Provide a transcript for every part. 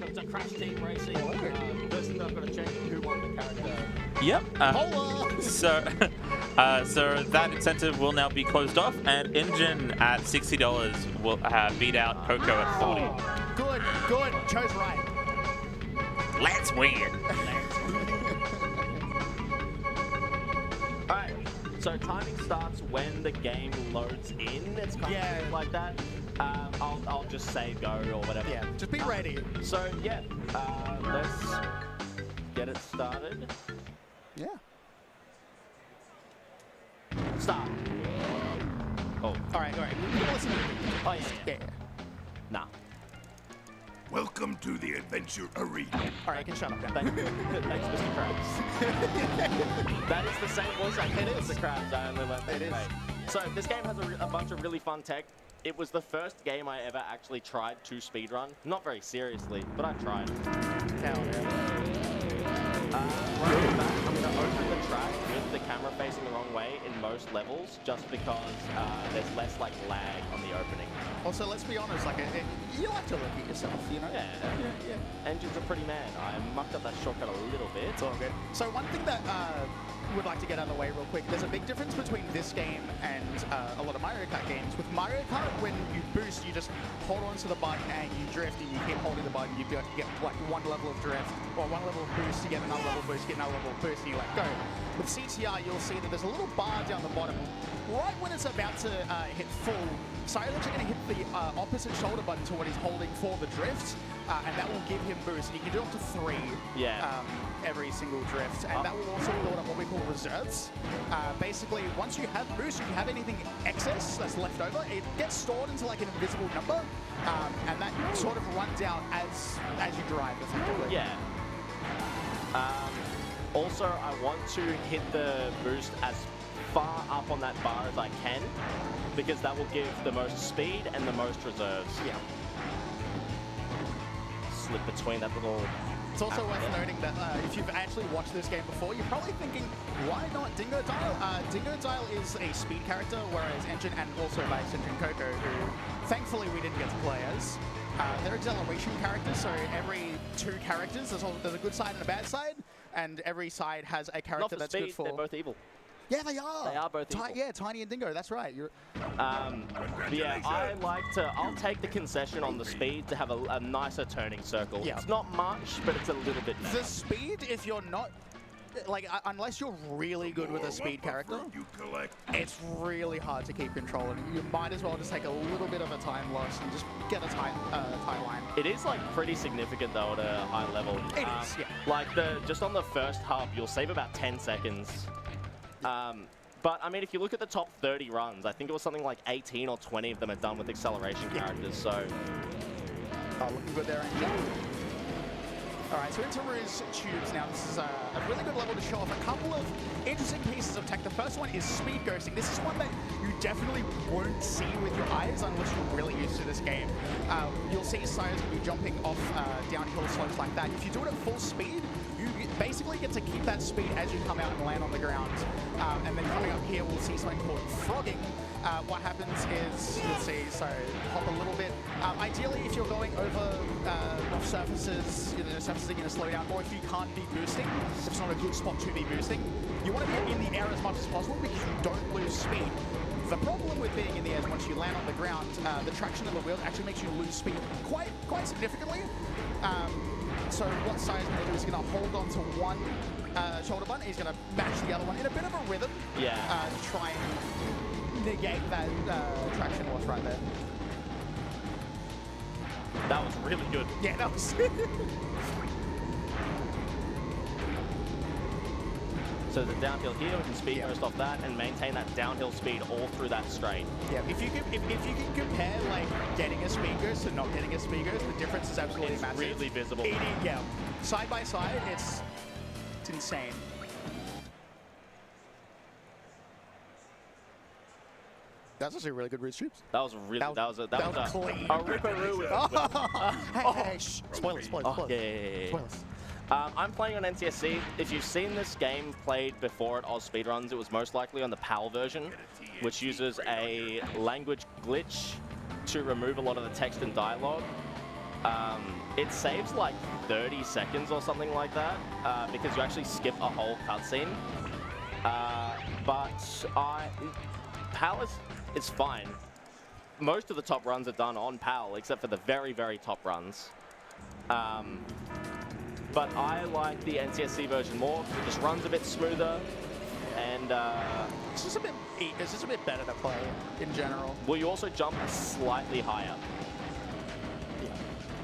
welcome to Crash Team Racing. First thing I've got to check who won the character. Yep. So that incentive will now be closed off, and Engine at $60 will beat out Coco at 40. Good, good. Chose right. Let's win. Alright, so timing starts when the game loads in. It's kind of like that. I'll just say go or whatever. Yeah, just be ready. So yeah, let's get it started. Yeah. Start. Oh. All right. Listen. Oh yeah. Nah. Welcome to the adventure arena. All right, you can shut up now. Thanks, Mr. Krabs. That is the same voice I get. It's the Krabs. I only learned that. It is. So this game has a bunch of really fun tech. It was the first game I ever actually tried to speedrun. Not very seriously, but I tried. Hell yeah. Right off the bat, I'm going to open the track with the camera facing the wrong way in most levels, just because there's less like lag on the opening. Also, let's be honest, like you like to look at yourself, you know? Yeah. Engine's a pretty man. I mucked up that shortcut a little bit. It's all good. So one thing that would like to get out of the way real quick, there's a big difference between this game and a lot of Mario Kart games. With Mario Kart, when you boost, you just hold on to the button and you drift, and you keep holding the button, you get like one level of drift, or one level of boost, you get another level of boost, you get another level of boost, and you let go. With CTR, you'll see that there's a little bar down the bottom. Right when it's about to hit full, Cyrus actually going to hit the opposite shoulder button to what he's holding for the drift, and that will give him boost. And you can do up to 3 every single drift, and that will also build up what we call reserves. Basically, once you have boost, if you have anything excess that's left over, it gets stored into like an invisible number, and that sort of runs out as you drive, effectively. Yeah. Also, I want to hit the boost as far up on that bar as I can, because that will give the most speed and the most reserves. Yeah. Slip between that little... It's also worth noting that if you've actually watched this game before, you're probably thinking, why not Dingo Dial? Dingo Dial is a speed character, whereas Engine and also Vice Engine Coco, who thankfully we didn't get to play as, they're acceleration characters, so every 2 characters, there's a good side and a bad side, and every side has a character that's speed, good for... They're both evil. Yeah, they are. They are both evil. Yeah, Tiny and Dingo, that's right. Yeah, I'll take the concession on the speed to have a nicer turning circle. Yeah. It's not much, but it's a little bit better. The speed, if you're not... Like, unless you're really good with a speed character, it's really hard to keep control, and you might as well just take a little bit of a time loss and just get a time line. It is like pretty significant though at a high level. It is, yeah. Like just on the first hub, you'll save about 10 seconds. But I mean, if you look at the top 30 runs, I think it was something like 18 or 20 of them are done with acceleration characters. So, looking good there, Engine. All right, so into Rouge Tubes now. This is a really good level to show off a couple of interesting pieces of tech. The first one is speed ghosting. This is one that you definitely won't see with your eyes unless you're really used to this game. You'll see Cyrus will be jumping off downhill slopes like that. If you do it at full speed, you basically get to keep that speed as you come out and land on the ground. And then coming up here, we'll see something called frogging. What happens is, you'll see, so hop a little bit. Ideally, if you're going over rough surfaces, surfaces are going to slow down, or if you can't be boosting, if it's not a good spot to be boosting, you want to be in the air as much as possible because you don't lose speed. The problem with being in the air is once you land on the ground, the traction of the wheels actually makes you lose speed quite significantly. So what Cyrus is going to do is he's going to hold on to one shoulder button, he's going to match the other one in a bit of a rhythm to try and negate that traction loss right there. that was really good. Yeah, that was... So the downhill here, we can speed burst off that and maintain that downhill speed all through that straight. Yeah, if you can compare like getting a speed ghost to not getting a speed ghost, the difference is absolutely massive. It's really visible. Yeah, side by side, it's insane. That's actually really good Rouge Troops. That was really that was clean. A ripperoo with Hey, shh. Spoilers. Spoilers. I'm playing on NTSC. If you've seen this game played before at AusSpeedruns, it was most likely on the PAL version, which uses a language glitch to remove a lot of the text and dialogue. it saves like 30 seconds or something like that because you actually skip a whole cutscene. But PAL is fine. Most of the top runs are done on PAL, except for the very, very top runs. But I like the NTSC version more because it just runs a bit smoother, and It's just a bit better to play in general. well, you also jump slightly higher.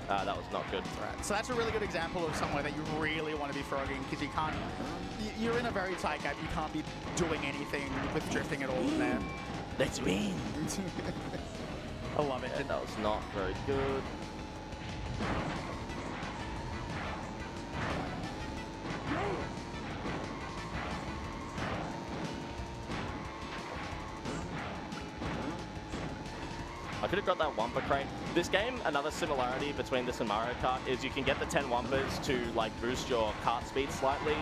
That was not good. Right. So that's a really good example of somewhere that you really want to be frogging because you can't. You're in a very tight gap. You can't be doing anything with drifting at all in there. Let's win. I love it. Yeah, that was not very good. I could have got that Wumper crane. This game, another similarity between this and Mario Kart is you can get the 10 Wumpers to like boost your kart speed slightly.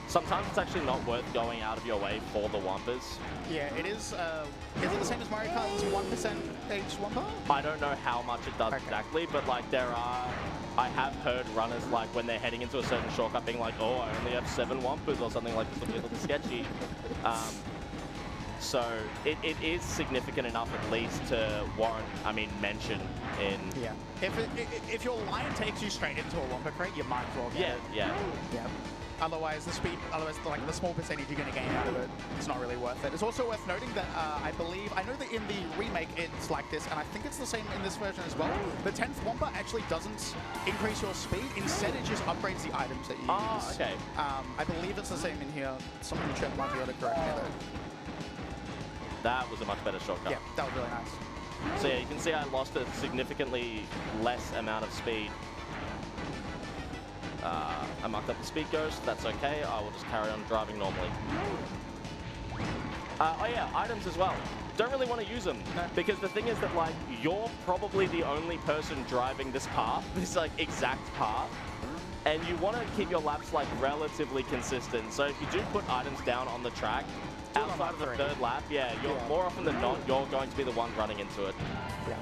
Sometimes it's actually not worth going out of your way for the Wumpers. Yeah, it is. Is it the same as Mario Kart's 1% each Wumper? I don't know how much it does exactly, but like I have heard runners like when they're heading into a certain shortcut being like, oh, I only have 7 Wumpers or something like this, a little sketchy. So it is significant enough at least to warrant, mention in... Yeah. If your line takes you straight into a Wumper crate, you might as well get it. Yeah. Otherwise, like the small percentage you're going to gain out of it, it's not really worth it. It's also worth noting that I know that in the remake it's like this, and I think it's the same in this version as well. The 10th Wumper actually doesn't increase your speed. Instead, it just upgrades the items that you use. Okay. I believe it's the same in here. Someone in chat might be able to correct me though. That was a much better shortcut. Yeah, that was really nice. So yeah, you can see I lost a significantly less amount of speed. I mucked up the speed ghost, that's okay, I will just carry on driving normally. Oh yeah, items as well. Don't really want to use them, because the thing is that like, you're probably the only person driving this path, this like exact path, and you want to keep your laps like relatively consistent. So if you do put items down on the track, outside of the third lap, you're more often than not, you're going to be the one running into it. Yeah.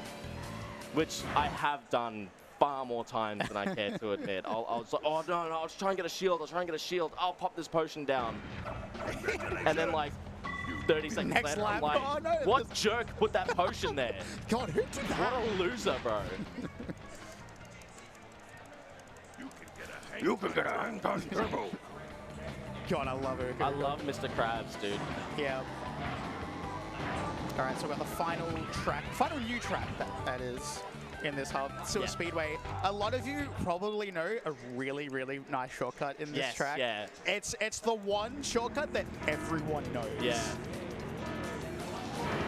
Which I have done far more times than I care to admit. I was like, oh no, I'll just try and get a shield, I'll pop this potion down. And then like 30 seconds Next later, I'm lap, like, oh, no, what jerk put that potion there? God, who did that? What a loser, bro. You can get a hand on turbo. God, I love it. I love Mr. Krabs, dude. Yeah. All right, so we've got the final new track that is in this hub, Sewer Speedway. A lot of you probably know a really, really nice shortcut in this track. Yeah. It's the one shortcut that everyone knows. Yeah.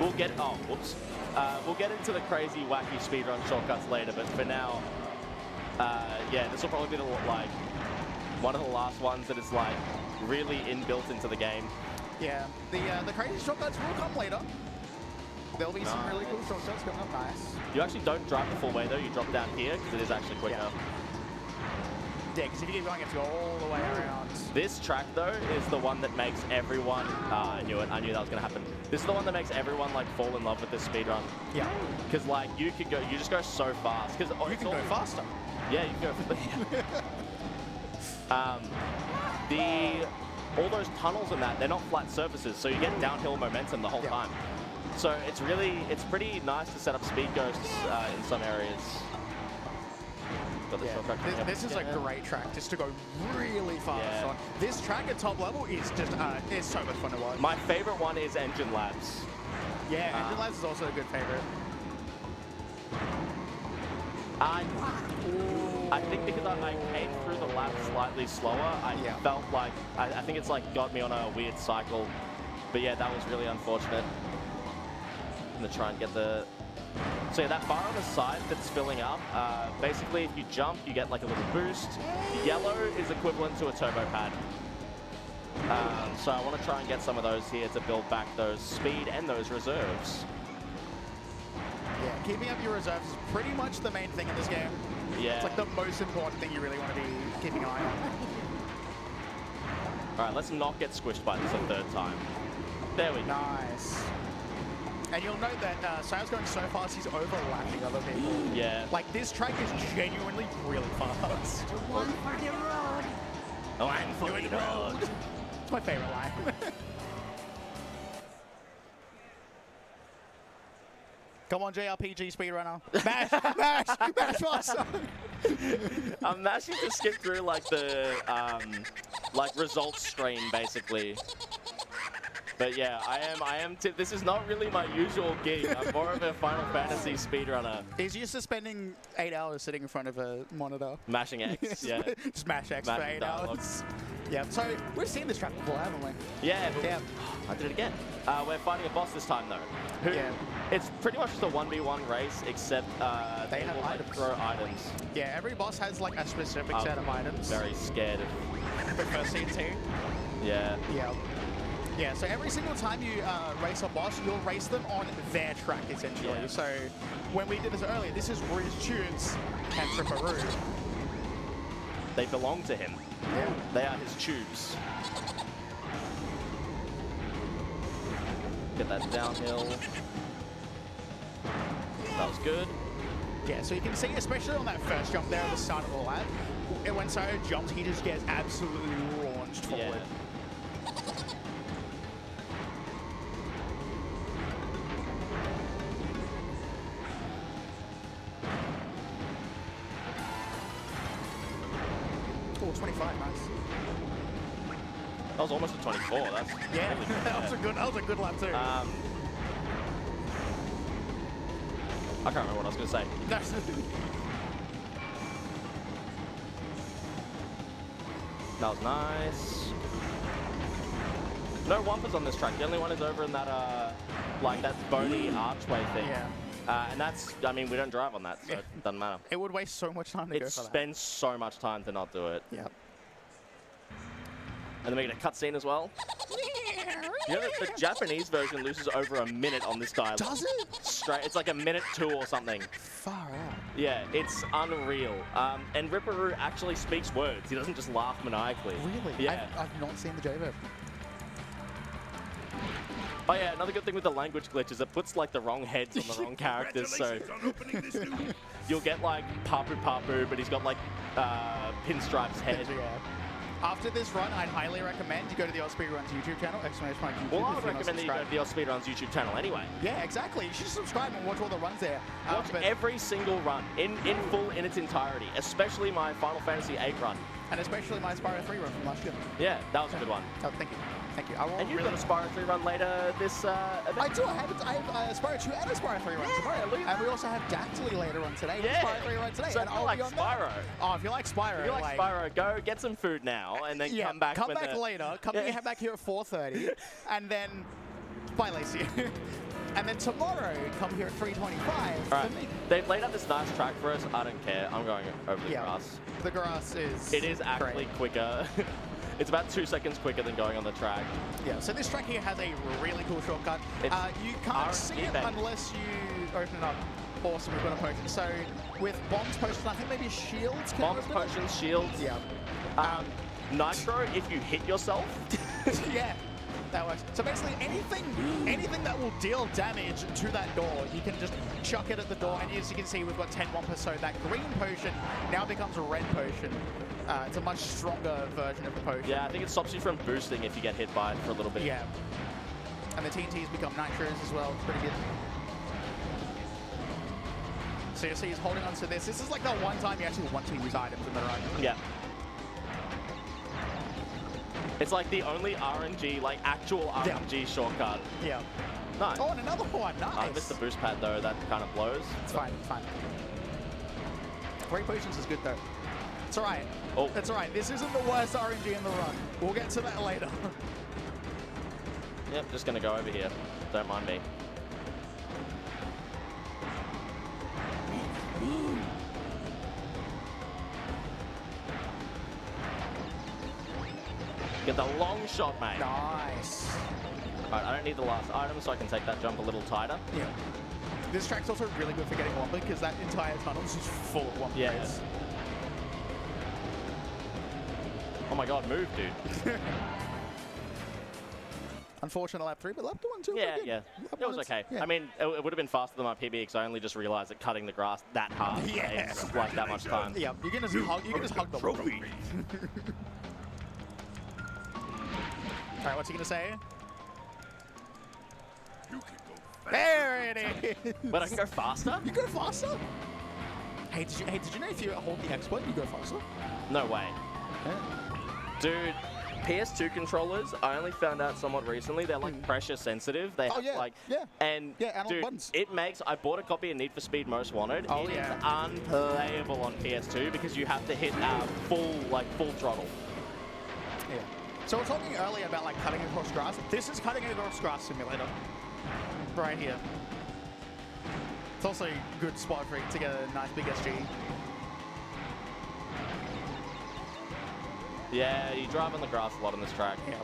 We'll get into the crazy, wacky speedrun shortcuts later, but for now, this will probably be one of the last ones that is like really inbuilt into the game. Yeah, the crazy shortcuts will come later. There'll be some really cool shortcuts coming up. Nice. You actually don't drive the full way though, you drop down here because it is actually quicker. Yeah, because if you keep going, you have to go all the way around. This track though is the one that makes everyone, I knew that was going to happen. This is the one that makes everyone like fall in love with this speedrun. Yeah. Because like you just go so fast. Because you can go faster. Yeah, you can go all those tunnels and that, they're not flat surfaces, so you get downhill momentum the whole time. So it's pretty nice to set up speed ghosts in some areas. This is a great track just to go really fast on. This track at top level is just it's so much fun to watch. My favorite one is Engine Labs. Yeah, Engine Labs is also a good favorite. I think because I came through the lap slightly slower, I felt like, I think it's like got me on a weird cycle. But yeah, that was really unfortunate. I'm gonna try and get the... So yeah, that bar on the side that's filling up, basically if you jump, you get like a little boost. Yellow is equivalent to a turbo pad. So I want to try and get some of those here to build back those speed and those reserves. Yeah, keeping up your reserves is pretty much the main thing in this game. Yeah. It's like the most important thing you really want to be keeping an eye on. All right, let's not get squished by this a third time. There we go. Nice. And you'll note that Sayo's going so fast, he's overlapping other people. Yeah. Like, this track is genuinely really fast. One for the road. One for the road. It's my favorite line. Come on, JRPG speedrunner. Mash faster. I'm mashing to skip through like the like results screen basically. But yeah, I am. This is not really my usual gig. I'm more of a Final Fantasy speedrunner. He's used to spending 8 hours sitting in front of a monitor. Mashing X, yeah. Just mash X for Mashing 8 dialogue. hours. Yeah, so we've seen this track before, haven't we? Yeah, but Yeah. I did it again. We're fighting a boss this time though. Who, Yeah. It's pretty much just a 1v1 race, except They have will, like, items. throw items. Yeah, every boss has like a specific I'm set of items. Very scared of. The first scene too. Yeah. Yeah. Yeah, so every single time you race a boss, you'll race them on their track, essentially. Yeah. So when we did this earlier, this is Riz Tubes and Tripperoo. They belong to him. Yeah. They are his tubes. Get that downhill. That was good. Yeah, so you can see, especially on that first jump there at the start of the lap, when Sayo jumps, he just gets absolutely launched forward. Yeah. Oh, 25, nice. That was almost a 24. That's Yeah, really good. that was a good lap too. I can't remember what I was going to say. That's That was nice. No Wumpas on this track. The only one is over in that, like that bony archway thing. Yeah. And that's, I mean, we don't drive on that, so it doesn't matter. It would waste so much time to It go for that. spends so much time to not do it. Yeah. And then we get a cutscene as well. You know that the Japanese version loses over a minute on this dialogue. Does it? Straight, it's like a minute 2 or something. Far out. Yeah, it's unreal. And Ripperoo actually speaks words. He doesn't just laugh maniacally. Really? Yeah. I've not seen the J-Verb. Oh yeah, another good thing with the language glitch is it puts like the wrong heads on the wrong characters, so Congratulations on opening this new you'll get like Papu Papu, but he's got like Pinstripe's head. Yeah. After this run, I'd highly recommend you go to the AusSpeedruns YouTube channel, !YouTube. Well, I if would you're not recommend that you go to subscribed. the AusSpeedruns YouTube channel anyway. Yeah, exactly. You should subscribe and watch all the runs there. Watch But- every single run in full in its entirety, especially my Final Fantasy VIII run. and especially my Spyro 3 run from last year. Yeah, that was a good one. Oh, thank you. Thank you. I will And you've really... got a Spyro 3 run later this event. I do. I have Spyro 2 and a Spyro 3 run Yeah, look today. at And we also have Dactyly later on today. Yeah. Spyro 3 run today. So and if you I'll like be on Spyro, that. Oh, if you like Spyro. if you like Spyro, go get some food now and then Yeah, come back when later. Yeah. Come back here at 4:30, and then bye, Lacey. And then tomorrow, come here at 3:25 All right, for me. they've laid out this nice track for us. I don't care. I'm going over the Yeah, grass. the grass is. It is actually great. quicker. It's about 2 seconds quicker than going on the track. Yeah. So this track here has a really cool shortcut. It's You can't see it RNG. unless you open it up. Awesome, we've got a potion. So with bombs, potions, I think maybe shields. Can Bombs, open it? potions, shields. Yeah. Nitro, if you hit yourself. Yeah, that works. So basically anything that will deal damage to that door, you can just chuck it at the door, and as you can see, we've got 10 Wumpas, so that green potion now becomes a red potion. It's a much stronger version of the potion. Yeah, I think it stops you from boosting if you get hit by it for a little bit. Yeah. And the TNTs become nitros as well. It's pretty good. So you see he's holding on to this. This is like the one time you actually want to use items in the run. Yeah. It's like the only RNG, like actual RNG shortcut. Yeah. Nice. Oh, and another one. Nice. I missed the boost pad though, that kind of blows. It's fine, it's fine. 3 potions is good though. It's alright. Oh. It's alright. This isn't the worst RNG in the run. We'll get to that later. Yep, just gonna go over here. Don't mind me. Get the long shot, mate. Nice. Alright, I don't need the last item, so I can take that jump a little tighter. Yeah. This track's also really good for getting Wumpa because that entire tunnel is just full of Wumpa Yeah. crates. Oh my god, move, dude. Unfortunate lap 3, but lap 2 and 2 Yeah, good. yeah. Lap It was 1 is- okay. yeah. I mean, it would have been faster than my PB because I only just realized that cutting the grass that hard Yeah. takes like that much time. Yeah, you can just hug the wall. Trophy. All right, what's he gonna say? You can go faster. There it is. But I can go faster? You go faster. Hey, did you know if you hold the X button, you go faster? No way. Yeah. Dude, PS2 controllers, I only found out somewhat recently, they're like pressure sensitive. They Oh, have yeah, like, yeah. and Yeah, analog dude, buttons. it makes, I bought a copy of Need for Speed Most Wanted. Oh, It yeah. is unplayable on PS2 because you have to hit full throttle. Yeah. So we're talking earlier about like cutting across grass. This is cutting across grass simulator. Right here. It's also a good spot for it to get a nice big SG. Yeah, you drive on the grass a lot on this track. Yeah.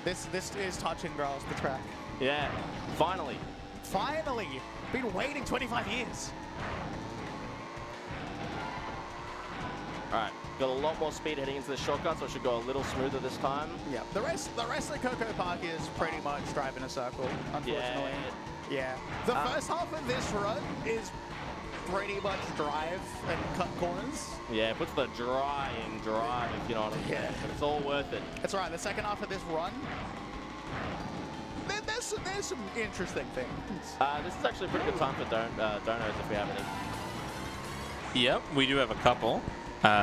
This is touching grass, the track. Yeah, finally. Finally! Been waiting 25 years. All right, got a lot more speed heading into the shortcut, so I should go a little smoother this time. Yeah. The rest of Coco Park is pretty much driving a circle, unfortunately. Yeah. The first half of this run is pretty much drive and cut corners. Yeah, puts the dry in drive, if you know what I'm saying. Yeah. But it's all worth it. That's right. The second half of this run, there's some interesting things. This is actually a pretty good time for donos if we have any. Yep, we do have a couple.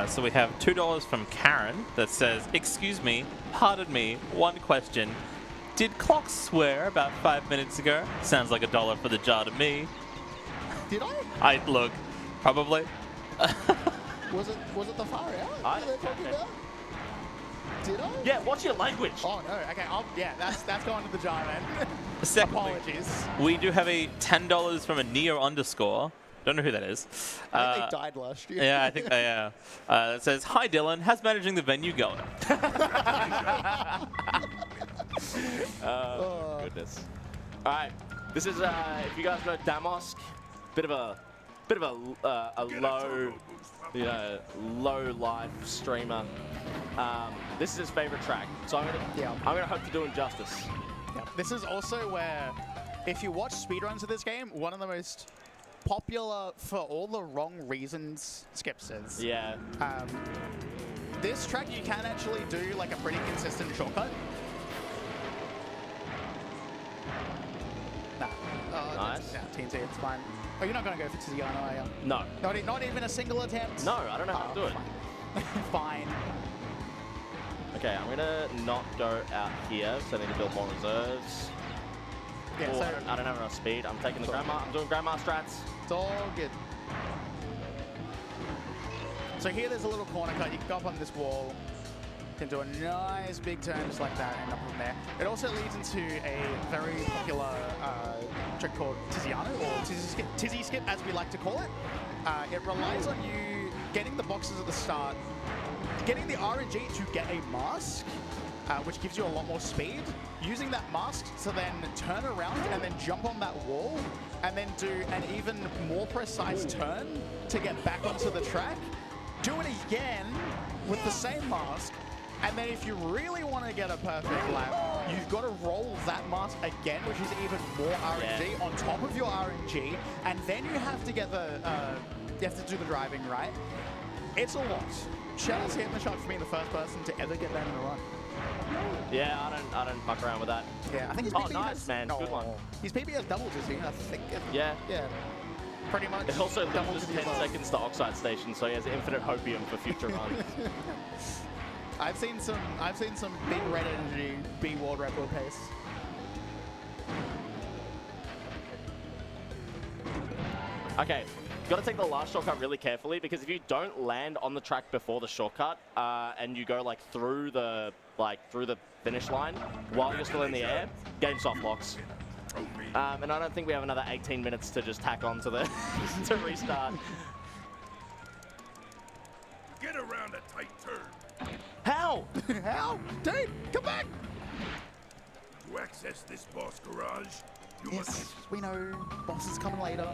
So we have $2 from Karen that says, "Excuse me, pardon me, one question. Did clocks swear about 5 minutes ago? Sounds like $1 for the jar to me." Did I? Look, probably. Was it the far out I- that they're talking about? Did I? Yeah, watch your language. Oh no. Okay. Yeah. That's going to the jar then. Secondly, Apologies. we do have a $10 from a Neo underscore. Don't know who that is. I think they died last year. Yeah, I think they are. It says, "Hi Dylan, how's managing the venue going?" Oh, goodness. All right, this is if you guys know Damosk, bit of a low, low life streamer. This is his favorite track, so I'm gonna hope to do him justice. Yeah. This is also where, if you watch speedruns of this game, one of the most popular for all the wrong reasons Skip says. Yeah. This track you can actually do like a pretty consistent shortcut. Nah. Nice. Yeah, TNT, it's fine. Oh, you're not going to go for Tiziano, are you? No. Not even a single attempt? No, I don't know how to do it. Fine. Okay, I'm gonna not go out here, so I need to build more reserves. Yeah, Oh, so I don't have enough speed. I'm taking the grandma. I'm doing grandma strats. it's all good. So here there's a little corner cut. You can go up on this wall. You can do a nice big turn just like that and up from there. It also leads into a very popular trick called Tiziano, or Tizzy Skip as we like to call it. It relies on you getting the boxes at the start, getting the RNG to get a mask, which gives you a lot more speed, using that mask to then turn around and then jump on that wall, and then do an even more precise turn to get back onto the track. Do it again with the same mask, and then if you really want to get a perfect lap, you've got to roll that mask again, which is even more RNG on top of your RNG, and then you have to get the, you have to do the driving, right? It's a lot. Shout out to Hitman Shark for being the first person to ever get that in a run. Yeah, I don't fuck around with that. Yeah, I think his Oh, PB nice, has, man. Good one. His PB has doubled his I think. Yeah. Yeah. Pretty much. It also doubled loses his 10 seconds to Oxide Station, so he has infinite hopium for future runs. I've seen some big red energy B world record pace. Okay, got to take the last shortcut really carefully, because if you don't land on the track before the shortcut and you go like through the finish line while you're still in the air, game soft locks. And I don't think we have another 18 minutes to just tack on to the to restart. Get around a tight turn. How? How? Dude, come back! To access this boss garage, you Yes, must... we know. Boss is coming later.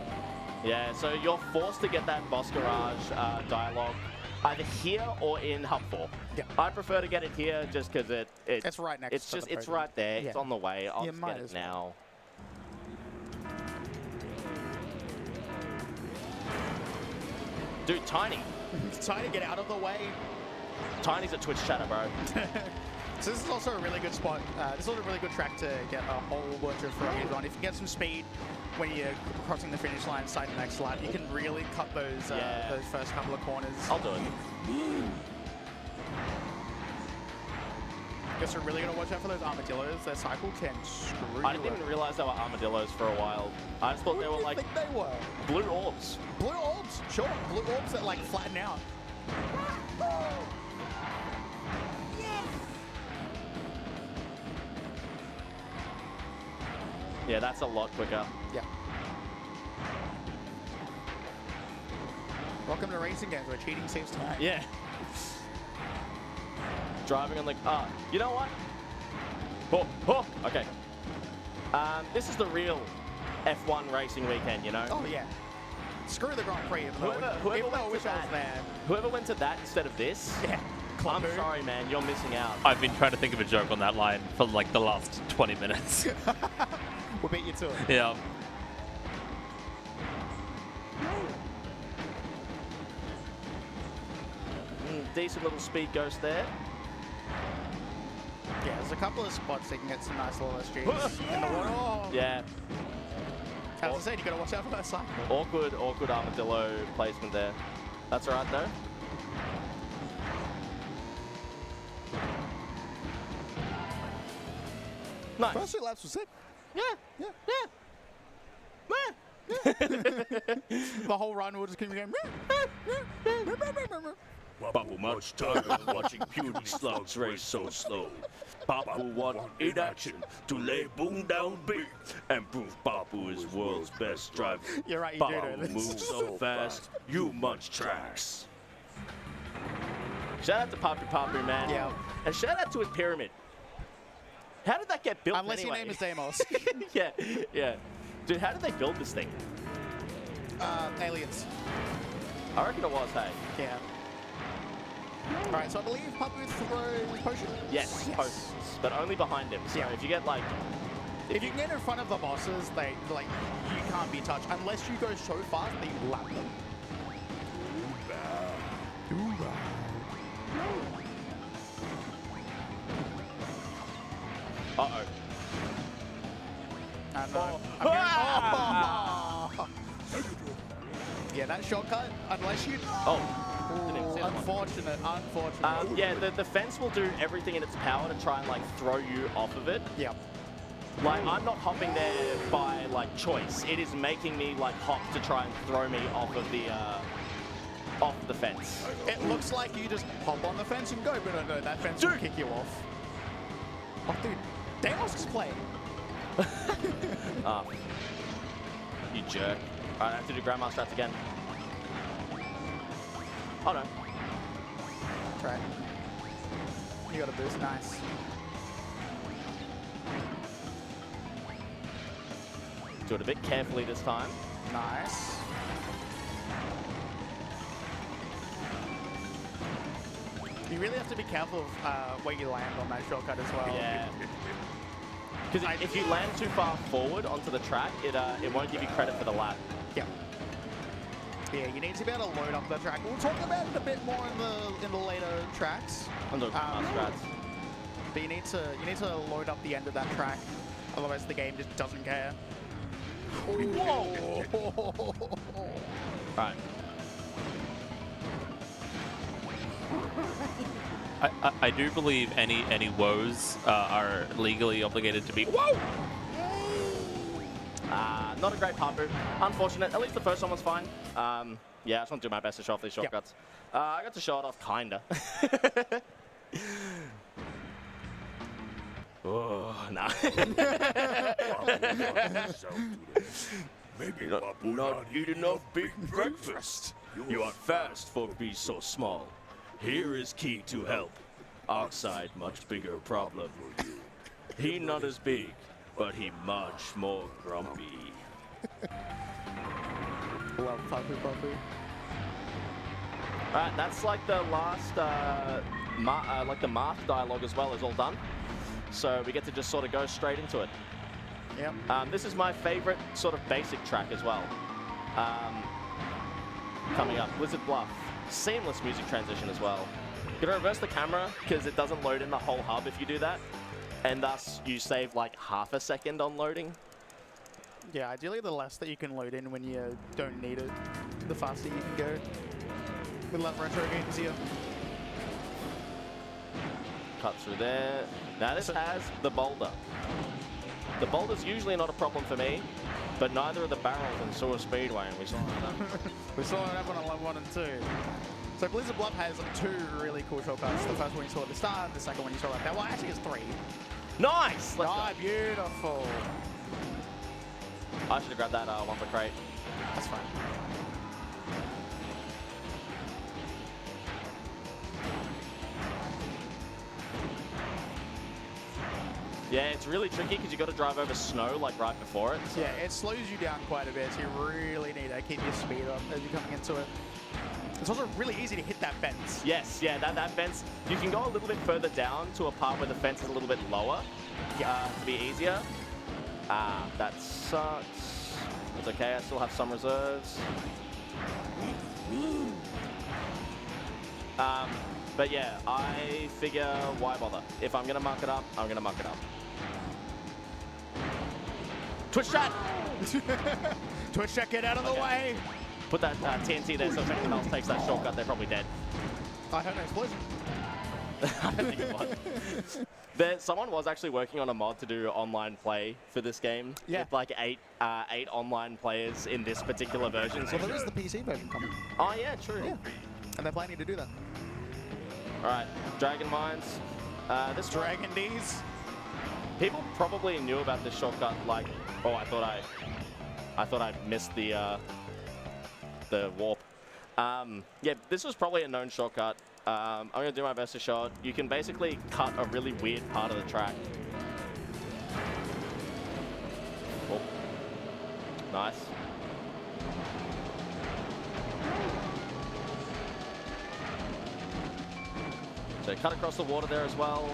Yeah, so you're forced to get that boss garage dialogue either here or in Hub 4. Yeah. I prefer to get it here just because It's right next it's to just the it's podium. right there. Yeah. It's on the way. I'll You just might get it as well. now. Dude, Tiny. Tiny, get out of the way. Tiny's a Twitch chatter, bro. So this is also a really good spot. This is also a really good track to get a whole bunch of throws on. If you get some speed when you're crossing the finish line, side to next lap, you can really cut those first couple of corners. I'll do it. Guess we're really gonna watch out for those armadillos. Their cycle can screw I didn't even realize they were armadillos for a while. I just thought they were like think they were? blue orbs. Blue orbs, sure. Blue orbs that like flatten out. Yeah, that's a lot quicker. Yeah. Welcome to racing games where cheating saves time. Yeah. Driving on the you know what? Okay. This is the real F1 racing weekend, you know? Oh yeah. Screw the Grand Prix. Even Whoever though I went wish to I was that, there. whoever went to that instead of this, Yeah. I'm sorry, man, you're missing out. I've been trying to think of a joke on that line for like the last 20 minutes. We'll beat you to it. Yeah. Decent little speed ghost there. Yeah, there's a couple of spots that you can get some nice little SGs in the water. Oh. Yeah. As I said, you gotta watch out for that cycle. Awkward armadillo placement there. That's all right though. Nice. First 2 laps was sick. Yeah. Yeah. Yeah. The whole run will just keep going. Papu much tired of watching puny slugs race so slow. Papu want in action to lay boom down big and prove Papu is world's best driver. You're right, you do know Papu this. moves so fast, you munch tracks. Shout out to Papu, man. Yeah. And shout out to his pyramid. How did that get built Unless anyway? your name is Deimos. Yeah, yeah. Dude, how did they build this thing? Aliens. I reckon it was, hey. Yeah. Alright, so I believe Papu throws potion? Yes, posts, but only behind him. So Yeah. if you get like... If you can get in front of the bosses, you can't be touched unless you go so fast that you lap them. Uh-oh. And, Oh. oh. Yeah, that shortcut, unless you... Oh. Didn't even see that one. Unfortunate. Yeah, the fence will do everything in its power to try and like throw you off of it. Yeah. Like, I'm not hopping there by like choice. It is making me like hop to try and throw me off of the fence. It looks like you just hop on the fence and go, but no, that fence will Dude. kick you off. Oh, dude. Deimos is playing. You jerk. Alright, I have to do Grandma strats again. Oh no. That's right. You got a boost, nice. Do it a bit carefully this time. Nice. You really have to be careful of where you land on that shortcut as well. Yeah. Because if you land too far forward onto the track, it won't give you credit for the lap. Yeah. Yeah, you need to be able to load up the track. We'll talk about it a bit more in the later tracks. On the strats. But you need to load up the end of that track. Otherwise the game just doesn't care. Whoa! Right. I do believe any woes are legally obligated to be. Whoa! Not a great Papu. Unfortunate. At least the first one was fine. Yeah, I just want to do my best to show off these shortcuts. I got to show it off, kinda. Oh, nah. Maybe Not Papu not eat enough big breakfast. You are fast for be so small. Here is key to help. Oxide much bigger problem. He not as big, but he much more grumpy. Love Papu. Alright, that's like the last, like the Mark dialogue as well is all done. So we get to just sort of go straight into it. Yep. This is my favorite sort of basic track as well. Coming up, Blizzard Bluff. Seamless music transition as well. Gonna reverse the camera because it doesn't load in the whole hub if you do that. And thus you save like half a second on loading. Yeah, ideally the less that you can load in when you don't need it, the faster you can go. With love retro games here. Cut through there. Now this has the boulder. The boulder's usually not a problem for me, but neither are the barrels in Sewer Speedway, and we saw that. We saw it happen on Love 1 and 2. So Blizzard Bluff has two really cool shortcuts. The first one you saw at the start, the second one you saw right there. Well, actually it's three. Nice! Let's Oh, go. beautiful. I should have grabbed that one for crate. That's fine. Yeah, it's really tricky because you got to drive over snow like right before it. So. Yeah, it slows you down quite a bit, so you really need to keep your speed up as you're coming into it. It's also really easy to hit that fence. Yes, yeah, that fence, you can go a little bit further down to a part where the fence is a little bit lower to be easier. That sucks. It's okay, I still have some reserves. But yeah, I figure why bother? If I'm gonna muck it up, I'm gonna muck it up. Twitch chat! Twitch chat, get out of the way! Put that TNT there so if anyone else takes that shortcut, they're probably dead. I heard an explosion. I don't think it was. Someone was actually working on a mod to do online play for this game. Yeah. With like eight online players in this particular version. Well, there is the PC version coming. Oh yeah, true. Yeah. And they're planning to do that. Alright, Dragon Mines. This Dragon D's. People probably knew about this shortcut like, oh, I thought I missed the warp. Yeah, this was probably a known shortcut. I'm gonna do my best to show it. You can basically cut a really weird part of the track. Oh. Nice. So cut across the water there as well.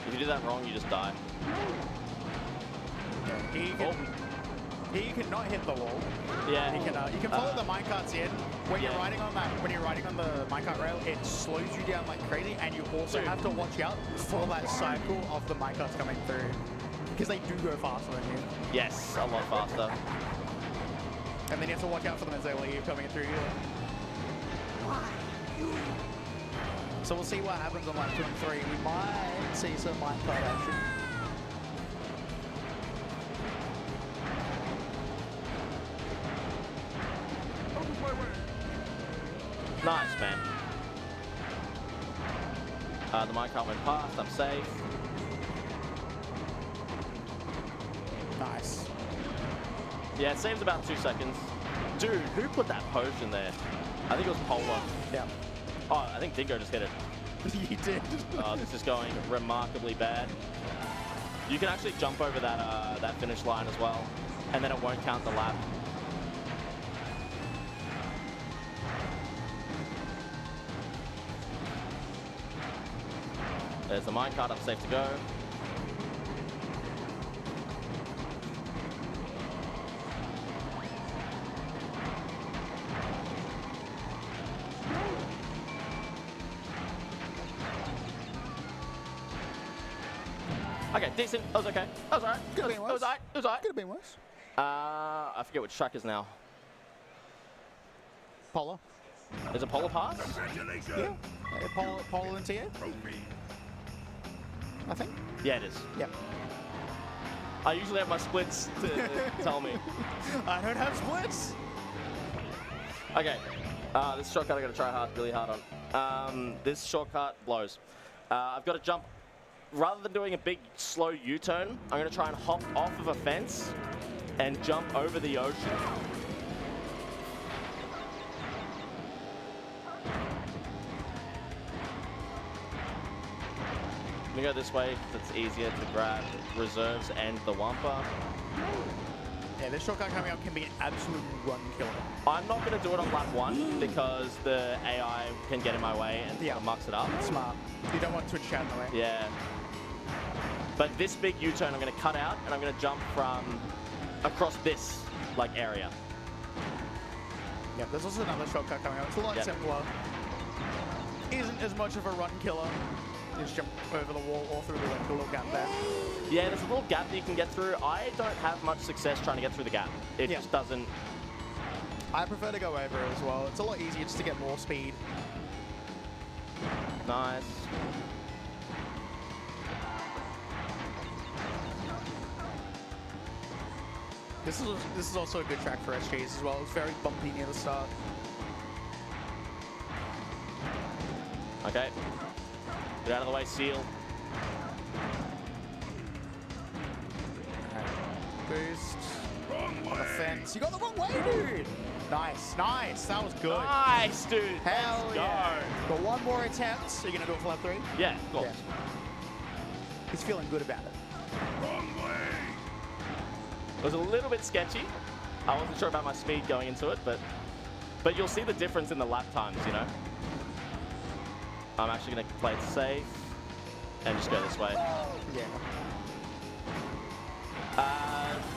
If you do that wrong, you just die. Here you can not hit the wall. Yeah. You can follow the minecarts in. When you're riding on the minecart rail, it slows you down like crazy, and you also have to watch out for that cycle of the minecarts coming through, because they do go faster than you. Yes, a lot faster. And then you have to watch out for them as they leave coming through here. So we'll see what happens on lap 2 and 3. We might see some minecart action. Nice, man. The minecart went past. I'm safe. Nice. Yeah, it saves about 2 seconds. Dude, who put that potion there? I think it was Polar. Yeah. Oh, I think Dingo just hit it. You did. This is going remarkably bad. You can actually jump over that finish line as well, and then it won't count the lap. There's the minecart, I'm safe to go. Okay, decent. That was okay. That was alright. Could have been It was worse. alright. It was alright. Could have been worse. I forget which track is now. Polar. Is it Polar Pass? Yeah. Polar and TA. I think. Yeah, it is. Yeah. I usually have my splits to tell me. I don't have splits. Okay. This shortcut I gotta try really hard on. This shortcut blows. I've got to jump. Rather than doing a big slow U-turn, I'm gonna try and hop off of a fence and jump over the ocean. I'm gonna go this way because it's easier to grab reserves and the Wampa. Yeah, this shortcut coming up can be an absolute run killer. I'm not going to do it on lap 1 because the AI can get in my way and sort of mucks it up. Smart. You don't want Twitch chat in the way. Yeah. But this big U-turn I'm going to cut out and I'm going to jump from across this like area. Yeah, there's also another shortcut coming up. It's a lot simpler. Isn't as much of a run killer. You just jump over the wall or through the little gap there. Yeah, there's a little gap that you can get through. I don't have much success trying to get through the gap. It just doesn't... I prefer to go over it as well. It's a lot easier just to get more speed. Nice. This is also a good track for SGs as well. It's very bumpy near the start. Okay. Get out of the way, Seal. Boost. On the fence. You got the wrong way, dude! Nice, nice. That was good. Nice, dude. Hell Let's yeah. go. Got one more attempt. So you're going to do it for lap 3? Yeah, of course. Yeah. He's feeling good about it. It was a little bit sketchy. I wasn't sure about my speed going into it, but you'll see the difference in the lap times, you know? I'm actually going to play it safe and just go this way. Yeah.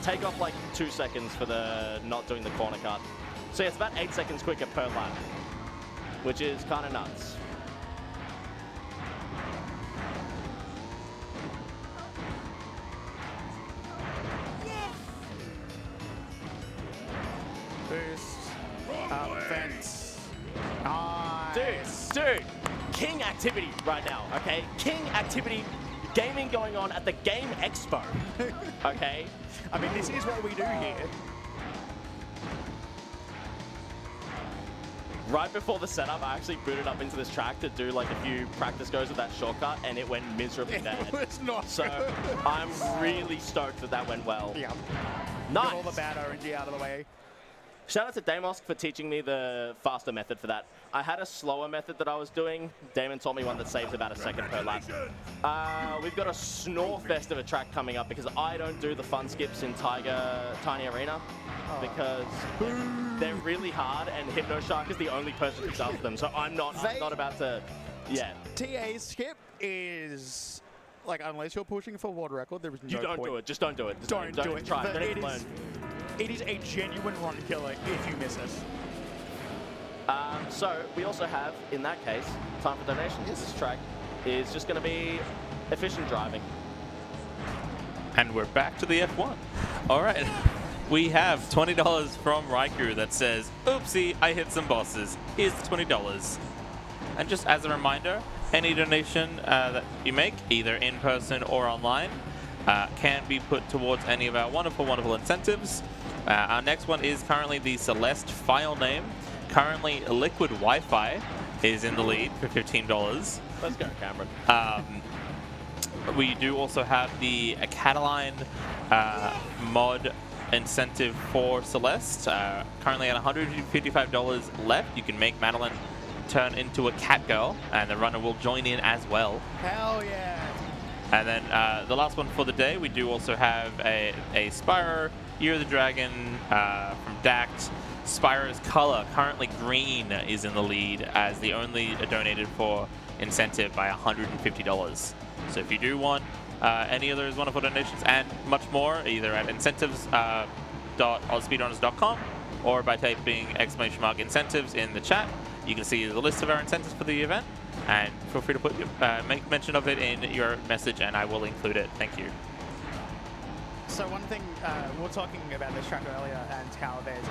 Take off like 2 seconds for the not doing the corner cut. So yeah, it's about 8 seconds quicker per lap, which is kind of nuts. Boost. Fence. Nice. Dude, king activity right now, okay? King activity, gaming going on at the Game Expo, okay? I mean, this is what we do here. Right before the setup, I actually booted up into this track to do like a few practice goes with that shortcut, and it went miserably bad. It's not So good. I'm really stoked that that went well. Yeah. Nice. Get all the bad RNG out of the way. Shout out to Damos for teaching me the faster method for that. I had a slower method that I was doing. Damon taught me one that saves about a second per lap. We've got a snore fest of a track coming up because I don't do the fun skips in Tiny Arena because they're really hard and HypnoShark is the only person who does them. So I'm not about to, TA's skip is, like, unless you're pushing for world record, there is no You don't point. do it. Just don't do it. Just Don't do it. Try. But Don't even learn. it is a genuine run killer if you miss it. So we also have, in that case, time for donations. This track is just going to be efficient driving. And we're back to the F1. All right. We have $20 from Raikou that says, oopsie, I hit some bosses. Here's the $20. And just as a reminder, any donation that you make, either in person or online, can be put towards any of our wonderful, wonderful incentives. Our next one is currently the Celeste file name. Currently, Liquid Wi-Fi is in the lead for $15. Let's go, Cameron. We do also have the Cataline mod incentive for Celeste. Currently at $155 left. You can make Madeline turn into a cat girl, and the runner will join in as well. Hell yeah. And then the last one for the day, we do also have a Spyro, Year of the Dragon from Dact. Spyro's color, currently green, is in the lead as the only donated for incentive by $150. So if you do want any of those wonderful donations and much more, either at incentives.ausspeedrunners.com or by typing !incentives in the chat, you can see the list of our incentives for the event, and feel free to put make mention of it in your message and I will include it. Thank you. So one thing, we were talking about this track earlier and how there's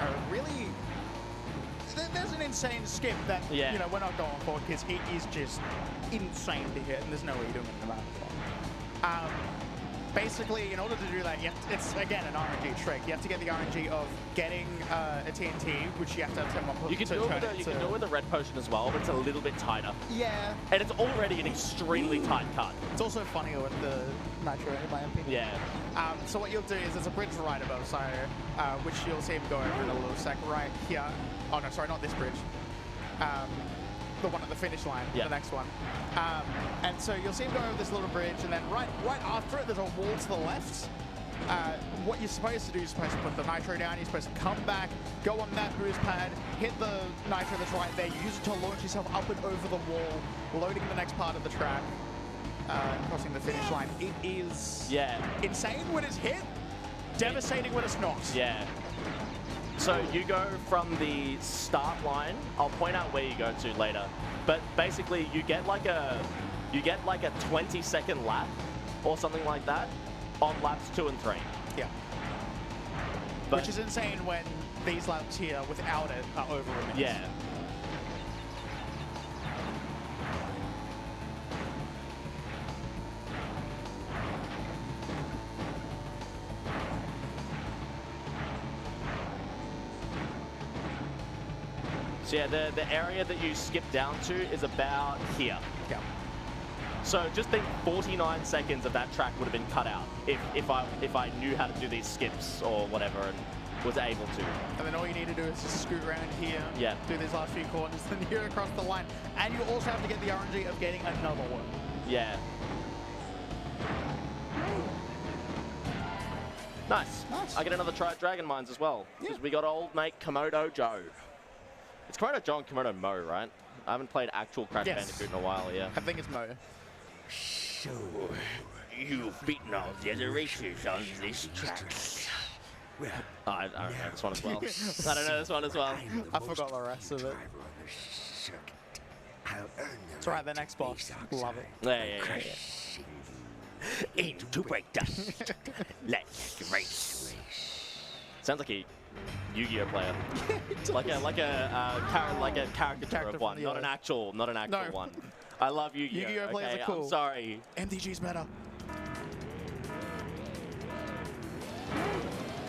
there's an insane skip that you know we're not going for because it is just insane to hit and there's no way you're doing it in the round. Basically, in order to do that, it's again an RNG trick. You have to get the RNG of getting a TNT, which you have to turn up. You can do it with a red potion as well, but it's a little bit tighter. Yeah. And it's already an extremely tight cut. It's also funnier with the nitro, in my opinion. Yeah. So what you'll do is there's a bridge right above, so which you'll see him go over in a little sec right here. Oh no, sorry, not this bridge. The one at the finish line, the next one. And so you'll see him go over this little bridge, and then right after it, there's a wall to the left. what you're supposed to do is supposed to put the nitro down. You're supposed to come back, go on that boost pad, hit the nitro that's right there, use it to launch yourself up and over the wall, loading the next part of the track, crossing the finish line. It is insane when it's hit, devastating when it's not. Yeah. So you go from the start line. I'll point out where you go to later, but basically you get like a 20-second lap or something like that on laps 2 and 3. Yeah. But which is insane when these laps here without it are over a minute. yeah. So yeah, the area that you skip down to is about here. Yeah. So just think 49 seconds of that track would have been cut out if I knew how to do these skips or whatever and was able to. And then all you need to do is just scoot around here, Yeah. do these last few corners, then you're across the line. And you also have to get the RNG of getting another one. Yeah. Nice. Nice. I get another try at Dragon Mines as well. Because we got old mate Komodo Joe. It's Komodo Joe and Komodo Mo, right? I haven't played actual Crash Bandicoot in a while, yeah. I think it's Mo. So, you've beaten all the other racers on this track. Well, I don't know this one as well. I don't know this one as well. I forgot the rest of it. It's alright, the next boss. Love it. Yeah. Into break dust. Let's race. Sounds like a Yu-Gi-Oh player. like a caricature of one, not an actual one. I love Yu-Gi-Oh. Yu-Gi-Oh players are cool. I'm sorry. MTG's better.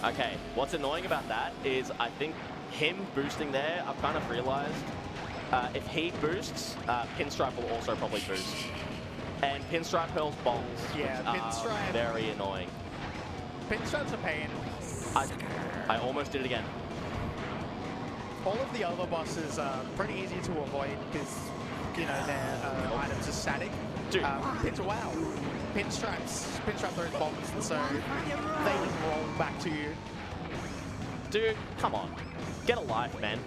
Okay, what's annoying about that is I think him boosting there, I've kind of realized if he boosts, Pinstripe will also probably boost. And Pinstripe hurls bombs, Yeah, which Pinstripe. are very annoying. Pinstripe's a pain. I almost did it again. All of the other bosses are pretty easy to avoid because, you know, their items are static. Dude. Wow. Pinstripe throws bombs, and so they just roll back to you. Dude, come on. Get a life, man.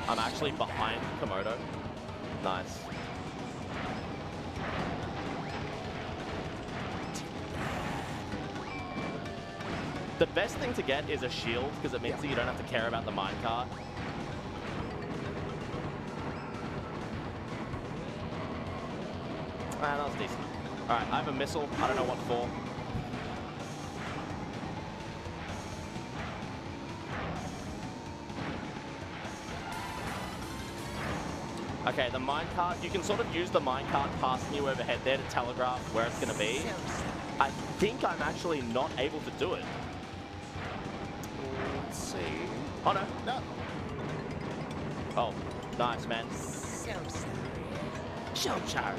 I'm actually behind Komodo. Nice. The best thing to get is a shield, because it means that you don't have to care about the minecart. Ah, that was decent. Alright, I have a missile. I don't know what for. Okay, the minecart, you can sort of use the minecart passing you overhead there to telegraph where it's going to be. I think I'm actually not able to do it. Let's see. Oh, no. No. Oh, nice, man. so sorry.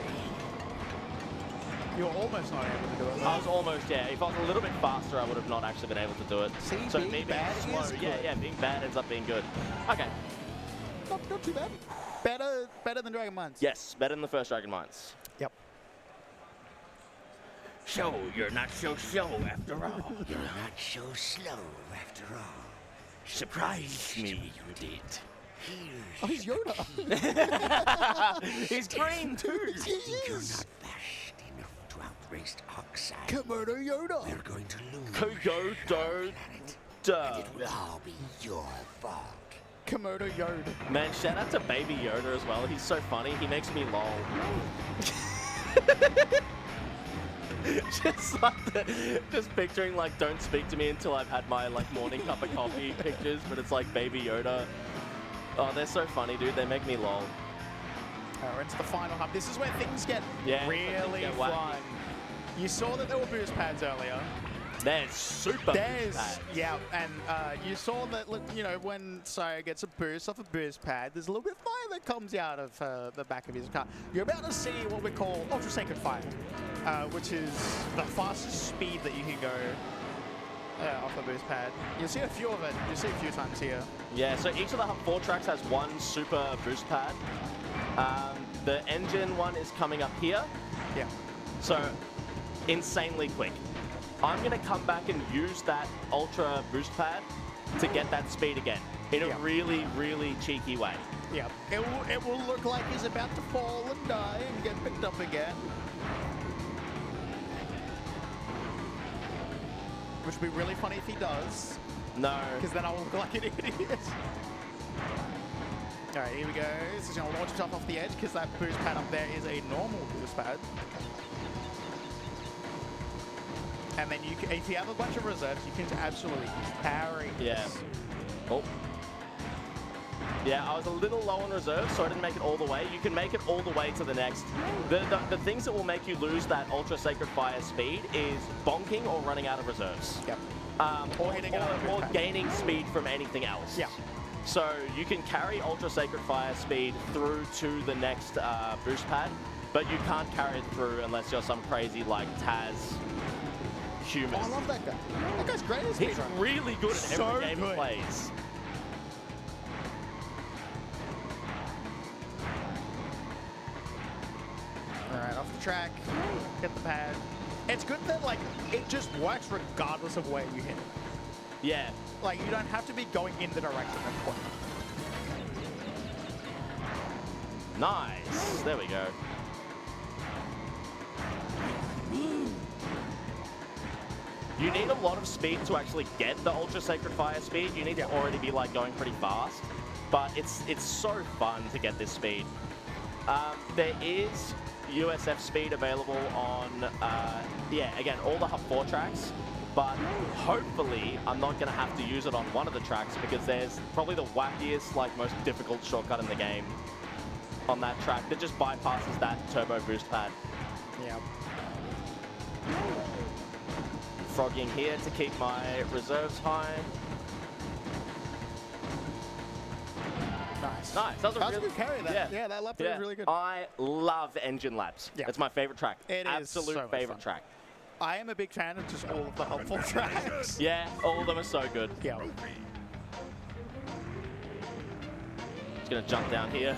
You're almost not able to do it. I was almost, yeah. If I was a little bit faster, I would have not actually been able to do it. See, so being me being bad slow, is good. yeah, being bad ends up being good. Okay. Not too bad. Better than Dragon Mines. Yes, better than the first Dragon Mines. Yep. So, you're not so slow after all. You're not so slow after all. Surprised me, you did. Oh, he's Yoda. He's green too. He You're is. not fast enough to outrace Oxide. Komodo Yoda. We're going to lose. Koyodo. It will all be your fault. Komodo Yoda. Man, shout out to Baby Yoda as well. He's so funny. He makes me lol. just picturing like, don't speak to me until I've had my like morning cup of coffee pictures, but it's like Baby Yoda. Oh, they're so funny, dude. They make me lol. We're into the final hub. This is where things get Yeah, really get fun. wacky. You saw that there were boost pads earlier. They're super There's, bad. yeah, and you saw that, you know, when Sire gets a boost off a boost pad, there's a little bit of fire that comes out of the back of his car. You're about to see what we call Ultra Sacred Fire, which is the fastest speed that you can go off a boost pad. You'll see a few of it. You'll see a few times here. Yeah, so each of the 4 tracks has one super boost pad. The engine one is coming up here, Yeah. So, insanely quick. I'm going to come back and use that ultra boost pad to get that speed again in a Yeah. really, really cheeky way. Yeah. It will look like he's about to fall and die and get picked up again. Which would be really funny if he does, No. because then I'll look like an idiot. All right, here we go. This is going to launch himself off the edge because that boost pad up there is a normal boost pad. And then you can, if you have a bunch of reserves, you can absolutely carry Yeah. this. Oh. Yeah, I was a little low on reserve, so I didn't make it all the way. You can make it all the way to the next. The things that will make you lose that Ultra Sacred Fire speed is bonking or running out of reserves. Yep. Or, hitting another boost or pad. gaining speed from anything else. Yeah. So you can carry Ultra Sacred Fire speed through to the next boost pad, but you can't carry it through unless you're some crazy like Taz human. Oh, I love that guy. That guy's great as He's speedrun. really good at So every game he good. plays. All right, off the track, hit the pad. It's good that like it just works regardless of where you hit it. Yeah. Like you don't have to be going in the direction of point. Nice. There we go. You need a lot of speed to actually get the Ultra Sacred Fire speed. You need to already be like going pretty fast, but it's so fun to get this speed. There is USF speed available on, yeah, again, all the Hub 4 tracks, but hopefully I'm not going to have to use it on one of the tracks because there's probably the wackiest, like most difficult shortcut in the game on that track that just bypasses that turbo boost pad. Yeah. Frogging here to keep my reserves high. Nice. Nice. That was a That was a really good carry. Yeah, that lap was really good. I love engine laps. Yeah. It's my favorite track. It is Absolute so much favorite fun. track. I am a big fan of just all of the helpful tracks. Yeah, all of them are so good. Yeah. Just gonna jump down here.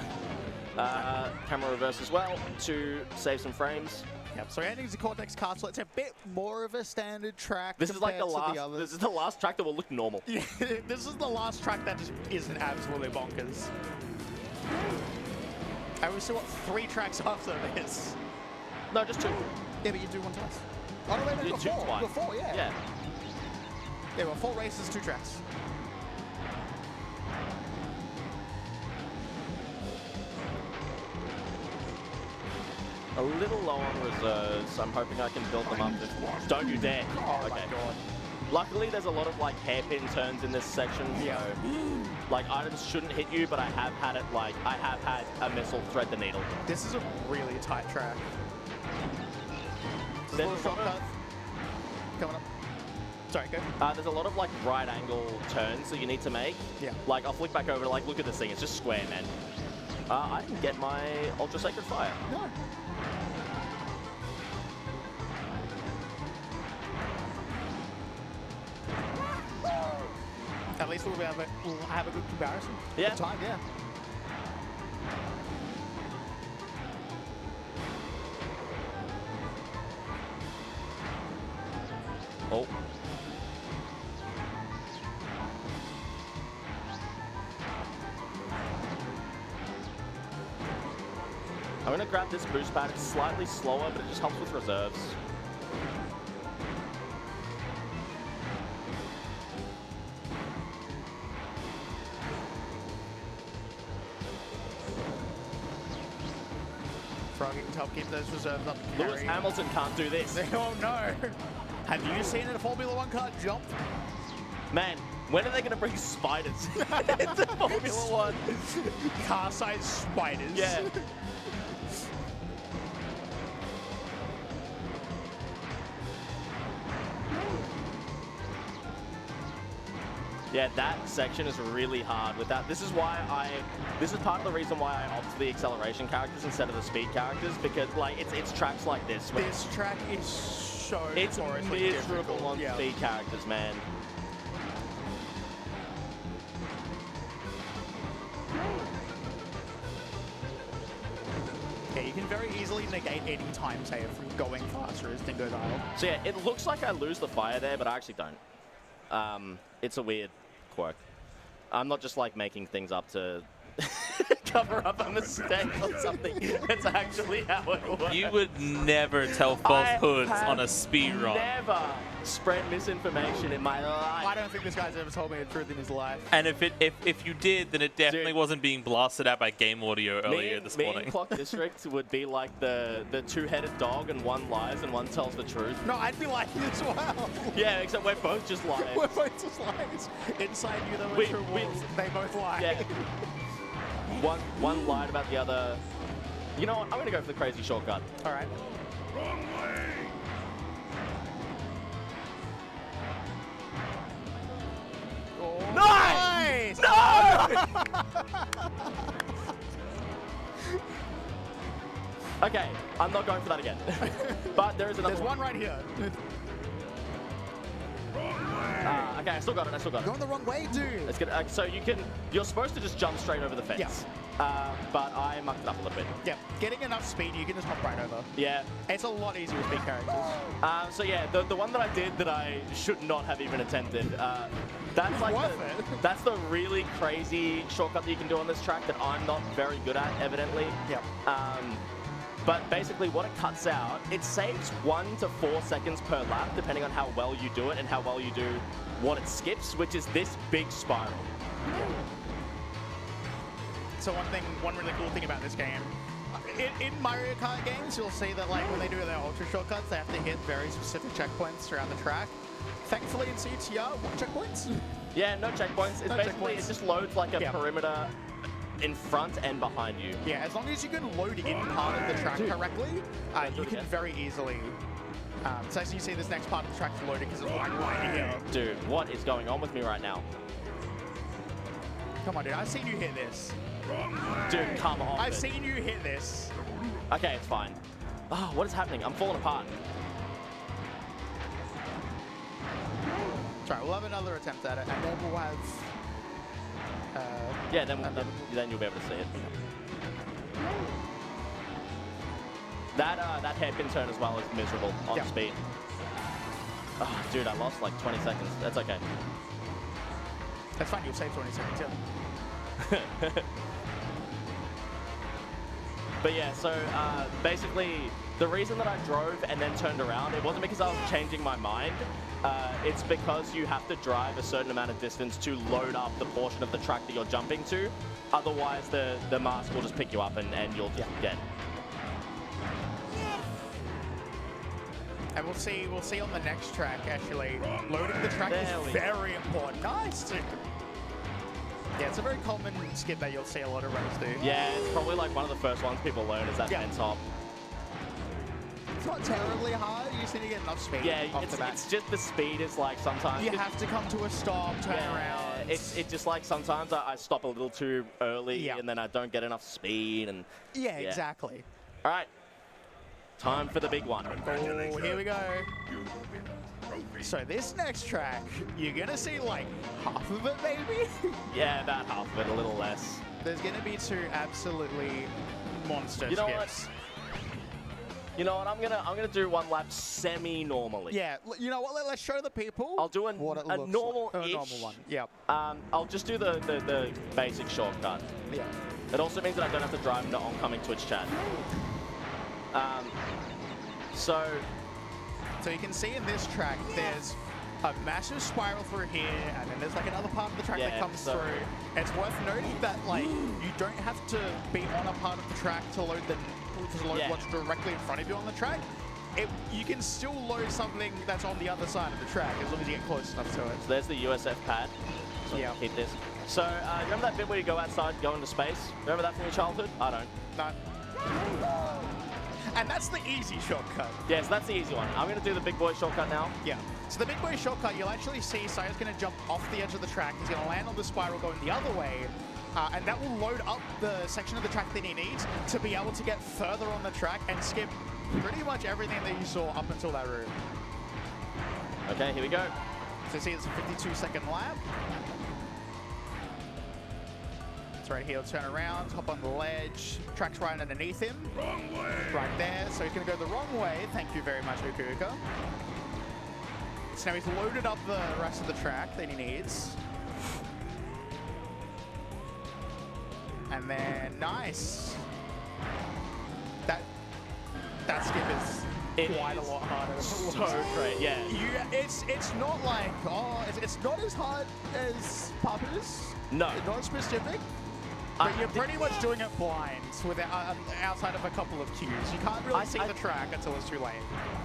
Camera reverse as well to save some frames. Yep. So ending the Cortex Castle, it's a bit more of a standard track. This is like the compared to last. others. This is the last track that will look normal. Yeah, this is the last track that just isn't absolutely bonkers. And we still got 3 tracks after this. No, just 2. Yeah, but you do one twice. Oh, no, wait, You no, do before. twice. Before, yeah. Yeah. Yeah, well, 4 races, 2 tracks. A little low on reserves. I'm hoping I can build them up. Don't you dare. Oh, Okay. my God. Luckily, there's a lot of like hairpin turns in this section. Yeah. So, like items shouldn't hit you, but I have had it like I have had a missile thread the needle. This is a really tight track. There's a There's little a lot of- shortcut coming up. Sorry, go. There's a lot of like right angle turns that you need to make. Yeah. Like I'll flick back over, like look at this thing, it's just square, man. I didn't get my Ultra Sacred Fire. No. At least we'll have a good comparison. Yeah. Good time, yeah. Oh. I'm gonna grab this boost pad. It's slightly slower, but it just helps with reserves. Froggy can help keep those reserves up. to Lewis carry. Hamilton can't do this. Oh no! Have you seen a Formula 1 car jump? Man, when are they gonna bring spiders into Formula 1? Car-sized spiders. Yeah. Yeah, that section is really hard with that. This is part of the reason why I opt for the acceleration characters instead of the speed characters, because like it's tracks like this where This track is so it's notoriously miserable difficult. on Yeah. speed characters, man. Yeah, you can very easily negate any time save from going faster as thing goes idle. So yeah, it looks like I lose the fire there, but I actually don't. It's a weird quirk. I'm not just like making things up to cover up a mistake or something. That's actually how it works. You would never tell falsehoods on a speed run. Never spread misinformation in my life. I don't think this guy's ever told me the truth in his life. And if you did, then it definitely wasn't being blasted out by game audio earlier this Me morning. and Clock District would be like the two-headed dog, and one lies and one tells the truth. No, I'd be like you as well. Yeah, except we're both just liars. We're both just liars. Inside you, though, We- true we- wolves, they both lie. Yeah. One lied about the other. You know what? I'm gonna go for the crazy shortcut. All right. Wrong way. Oh, Nice! No! Okay, I'm not going for that again. But there is another There's one right here. Okay, I still got it. I still got it. Going the wrong way, dude. Let's get. So you're supposed to just jump straight over the fence. Yeah. But I mucked it up a little bit. Yeah, getting enough speed, you can just hop right over. Yeah. It's a lot easier with big characters. So yeah, the one that I did that I should not have even attempted. That's like that's the really crazy shortcut that you can do on this track that I'm not very good at, evidently. Yeah. But basically what it cuts out, it saves 1 to 4 seconds per lap, depending on how well you do it and how well you do what it skips, which is this big spiral. So one really cool thing about this game, in Mario Kart games, you'll see that like when they do their ultra shortcuts, they have to hit very specific checkpoints around the track. Thankfully in CTR, what checkpoints? Yeah, no checkpoints. It's No basically, checkpoints. it just loads like a Yeah. perimeter in front and behind you. Yeah, as long as you can load in part of the track correctly, you can very easily. So as you see, this next part of the track is loaded because it's right here. Dude, what is going on with me right now? Come on, dude, I've seen you hit this. Dude, come on. I've seen you hit this. Okay, it's fine. Oh, what is happening? I'm falling apart. Sorry, we'll have another attempt at it, and then we'll have. Yeah, then you'll be able to see it. That hairpin turn as well is miserable on Yeah. speed. Oh, dude, I lost like 20 seconds. That's okay. That's fine, you'll save 20 seconds, yeah. But yeah, so basically, the reason that I drove and then turned around, it wasn't because I was changing my mind. It's because you have to drive a certain amount of distance to load up the portion of the track that you're jumping to. Otherwise, the mask will just pick you up and you'll just be dead. And we'll see on the next track, actually, loading the track There is we very important. Nice, dude. Yeah, it's a very common skip that you'll see a lot of runners do. Yeah, it's probably like one of the first ones people learn is that fence hop. It's not terribly hard, you just need to get enough speed Yeah, off the bat. it's just the speed is like sometimes... You have to come to a stop, turn around. It's just like sometimes I stop a little too early and then I don't get enough speed and... Yeah, exactly. All right, time for the big one. Oh, here we go. So this next track, you're gonna see like half of it, maybe? Yeah, about half of it, a little less. There's gonna be 2 absolutely monster You know skips. what? You know what? I'm gonna do one lap semi-normally. Yeah, you know what? Let's show the people. I'll do what it a looks normal-ish. like. A normal one. Yep. I'll just do the basic shortcut. Yeah. It also means that I don't have to drive into oncoming Twitch chat. So you can see in this track, there's a massive spiral through here, and then there's like another part of the track that comes through. It's worth noting that like you don't have to be on a part of the track to load what's directly in front of you on the track. You can still load something that's on the other side of the track as long as you get close enough to it. So there's the USF pad. So Yeah. keep this. So remember that bit where you go outside, go into space? Remember that from your childhood? I don't. No. And that's the easy shortcut. Yeah, so that's the easy one. I'm going to do the big boy shortcut now. Yeah. So the big boy shortcut, you'll actually see Saya's going to jump off the edge of the track. He's going to land on the spiral going the other way. And that will load up the section of the track that he needs to be able to get further on the track and skip pretty much everything that you saw up until that route. Okay, here we go. So see, it's a 52-second lap. So right here, he'll turn around, hop on the ledge. Track's right underneath him. Wrong way. Right there. So he's going to go the wrong way. Thank you very much, Ukuuka. So now he's loaded up the rest of the track that he needs. And then, nice. That skip is quite a lot harder than it was. So great, yeah. It's not like, it's not as hard as Papu's. No. It's not specific. But you're pretty much doing it blind without, outside of a couple of cues. You can't really see the track until it's too late.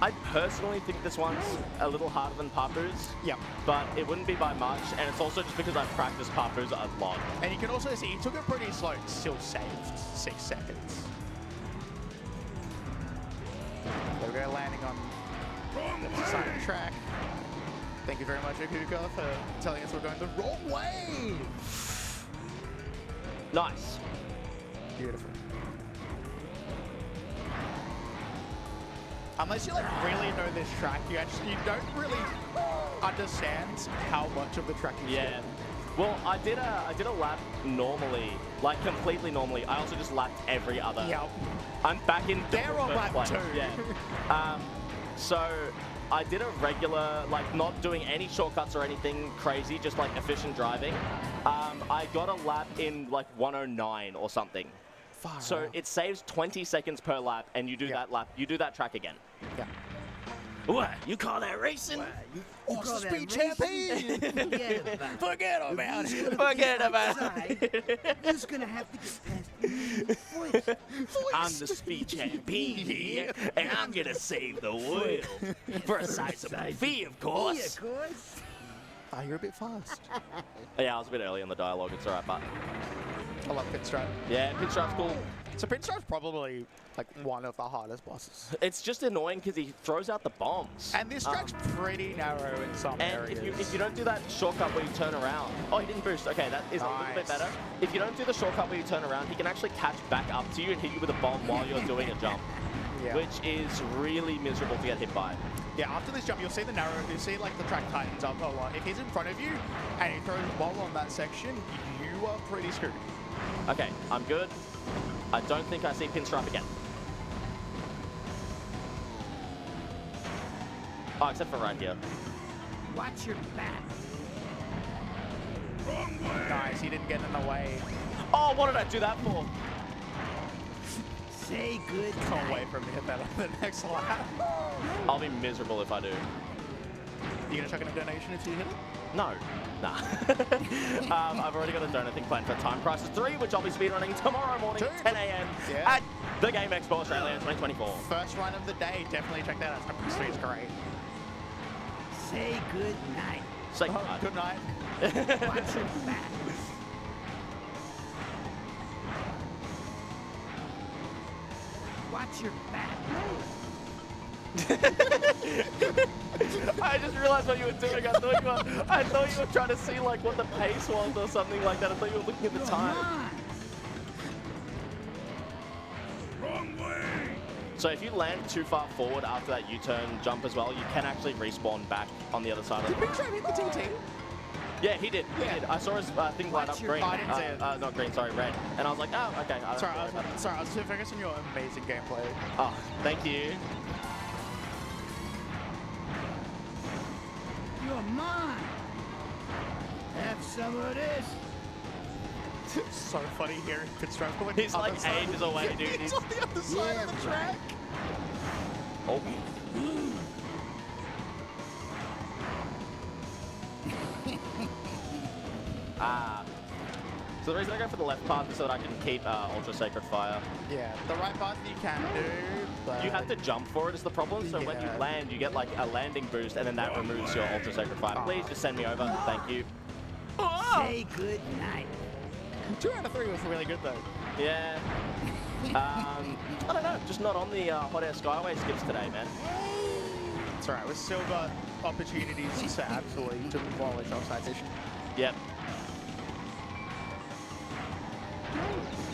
I personally think this one's a little harder than Papu's. Yep. But it wouldn't be by much, and it's also just because I've practiced Papu's a lot. And you can also see he took it pretty slow, still saved 6 seconds. There we go, landing on the side of the track. Thank you very much, Ukuuka, for telling us we're going the wrong way. Nice. Beautiful. Unless you like really know this track, you don't really understand how much of the track you Yeah. Well, I did a lap normally, like completely normally. I also just lapped every other. Yep. I'm back in They're on lap place. 2. Yeah. So I did a regular, like not doing any shortcuts or anything crazy, just like efficient driving. I got a lap in like 109 or something. Far So out. it saves 20 seconds per lap, and you do that lap. You do that track again. Yeah. What? You call that racing? Oh, call that speed racing? champion! Forget about it. Forget about it. You're just gonna have to get past me. I'm the speed champion here, and I'm gonna save the world. For a sizable fee, of course. Of course. Ah, you're a bit fast. Yeah, I was a bit early in the dialogue. It's alright, but I love Pinstripe. yeah, Pinstripe's cool. So Pinstripe's probably like one of the hardest bosses. It's just annoying because he throws out the bombs. And this track's pretty narrow in some And areas. if you don't do that shortcut where you turn around, oh, he didn't boost. Okay, that is a little bit Nice. better. If you don't do the shortcut where you turn around, he can actually catch back up to you and hit you with a bomb while you're doing a jump, Yeah. which is really miserable to get hit by. Yeah, after this jump, you'll see the narrow, you'll see like the track tightens up a lot. If he's in front of you and he throws a ball on that section, you are pretty screwed. Okay, I'm good. I don't think I see Pinstripe again. Oh, except for right here. Watch your back. Nice, he didn't get in the way. Oh, what did I do that for? Say good Can't night. wait for him to hit that on the next lap. I'll be miserable if I do. You gonna chuck in a donation if you hit it? No. Nah. I've already got a donor thing planned for Time Crisis 3, which I'll be speedrunning tomorrow morning, Dude. 10 a.m. Yeah. at the Game Expo Australia 2024. First run of the day, definitely check that out. Time Crisis 3 is great. Say good night. Say Oh, good night. Watch your back. Watch your back. I just realized what you were doing. I thought you were trying to see like what the pace was or something like that. I thought you were looking at the time. Come on. Wrong way. So if you land too far forward after that U-turn jump as well, you can actually respawn back on the other side of Did the Big Train hit the TT? Yeah, he did. He did. I saw his thing light up Watch your green. I didn't see it. Not green, sorry, red. And I was like, oh, okay. I don't Sorry, worry about it. I was too focused on your amazing gameplay. Oh, thank you. You're mine. Have some of this. It's so funny hearing Pinstripe going He's the other like side. ages away, dude. He's on the other side Yeah, of the right. track. Oh. So the reason I go for the left path is so that I can keep Ultra Sacred Fire. Yeah, the right path you can do, but You have to jump for it is the problem, so when you Yeah. land, you get like a landing boost, and then that removes your Ultra Sacred Fire. Please just send me over, thank you. Say good night. 2 out of 3 was really good though. Yeah. I don't know, just not on the Hot Air Skyway skips today, man. It's alright, we've still got opportunities to absolutely demolish offside vision. Yep.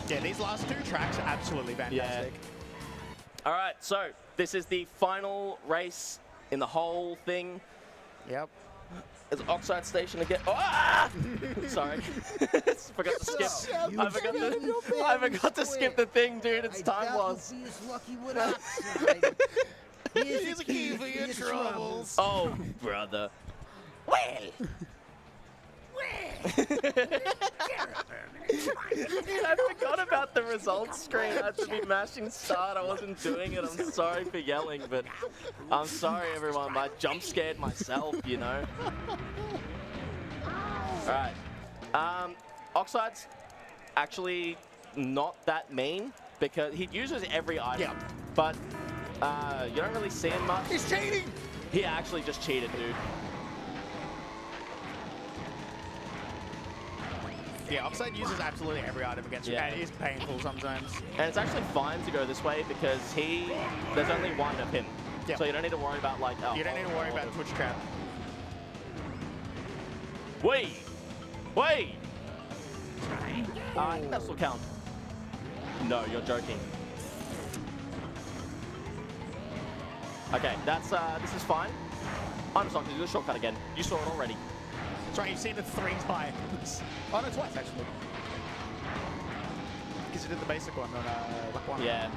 Yeah, these last 2 tracks are absolutely fantastic. All right, so this is the final race in the whole thing. Yep. There's an Oxide Station again. Oh, ah! Sorry. Forgot to skip. I forgot to skip the thing, dude. It's time loss. Here's a key for your troubles. Oh, brother. Well. I forgot about the results screen. I had to be mashing start. I wasn't doing it. I'm sorry for yelling, but I'm sorry, everyone. I jump scared myself, you know. All right. Oxide's actually not that mean because he uses every item, but you don't really see him much. He's cheating. He actually just cheated, dude. Yeah, Oxide uses absolutely every item against you, and it is painful sometimes. And it's actually fine to go this way because there's only one of him. So you don't need to worry about like... you don't need to worry about Twitch trap. Wait! Wait! I think that still count. No, you're joking. Okay, this is fine. I'm just not going to do the shortcut again. You saw it already. That's right, you've seen it 3 times. Oh, no, twice, actually. Because you did the basic one on lap 1. Yeah.